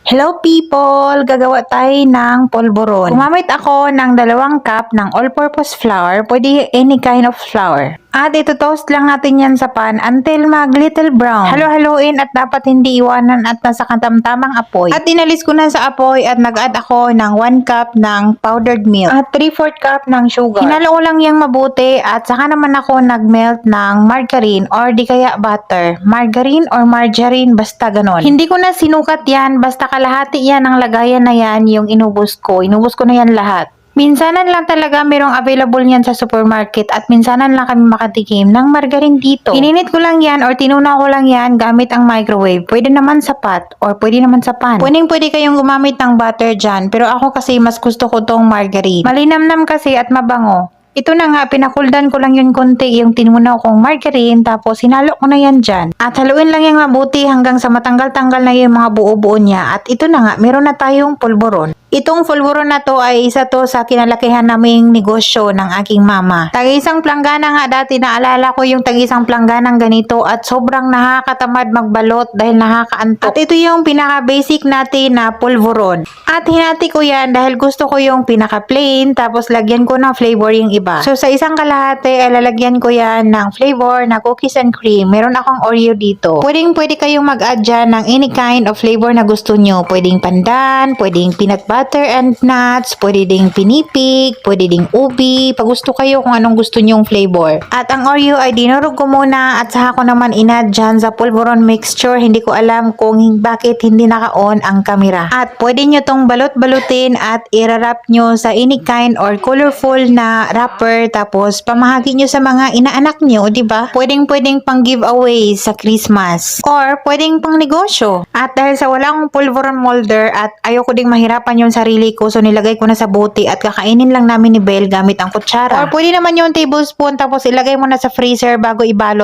Hello people! Gagawa tayo ng polvoron. Gumamit ako ng 2 cup ng all-purpose flour. Pwede any kind of flour. At ito-toast lang natin yan sa pan until mag-little brown. Halo-haluin at dapat hindi iwanan at nasa katamtamang apoy. At inalis ko na sa apoy at nag-add ako ng 1 cup ng powdered milk. At 3/4 cup ng sugar. Hinalo ko lang yung mabuti at saka naman ako nag-melt ng margarine or di kaya butter. Margarine or margarine, basta ganon. Hindi ko na sinukat yan, basta kalahati yan ang lagayan na yan yung inubos ko. Inubos ko na yan lahat. Minsanan lang talaga merong available niyan sa supermarket at minsanan lang kami makatikim ng margarine dito. Ininit ko lang yan or tinuna ko lang yan gamit ang microwave. Pwede naman sa pot or pwede naman sa pan. Pwede kayong gumamit ng butter dyan pero ako kasi mas gusto ko tong margarine. Malinamnam kasi at mabango. Ito na nga, pinakuldan ko lang yun konti yung tinunaw kong margarine tapos hinalo ko na yan dyan. At haluin lang yung mabuti hanggang sa matanggal-tanggal na yung mga buo-buo niya. At ito na nga, meron na tayong polvoron. Itong polvoron na to ay isa to sa kinalakihan naming negosyo ng aking mama. Tag-isang planggana nga dati, naalala ko yung tag-isang plangganang ganito at sobrang nakakatamad magbalot dahil nakakaantok. At ito yung pinaka-basic natin na polvoron. At hinati ko yan dahil gusto ko yung pinaka-plain tapos lagyan ko ng flavor yung iba. So sa isang kalahati ay lalagyan ko yan ng flavor na cookies and cream. Meron akong Oreo dito. Pwede kayong mag-add dyan ng any kind of flavor na gusto nyo. Pwedeng pandan, pwedeng peanut butter and nuts, pwede ding pinipig, pwede ding ubi. Pag gusto kayo kung anong gusto nyong flavor. At ang Oreo ay dinurog ko muna at saka ko naman inad dyan sa polvoron mixture. Hindi ko alam kung bakit hindi naka-on ang camera. At pwede nyo tong balot-balutin at irarap nyo sa any kind or colorful na wrapper tapos pamahagi nyo sa mga inaanak nyo, di ba? Pwedeng pang giveaway sa Christmas or pwedeng pang negosyo. At dahil sa wala akong polvoron molder at ayoko ding mahirapan yung sarili ko, so nilagay ko na sa bote at kakainin lang namin ni Belle gamit ang kutsara. Or pwede naman yung tablespoon tapos ilagay mo na sa freezer bago ibalot.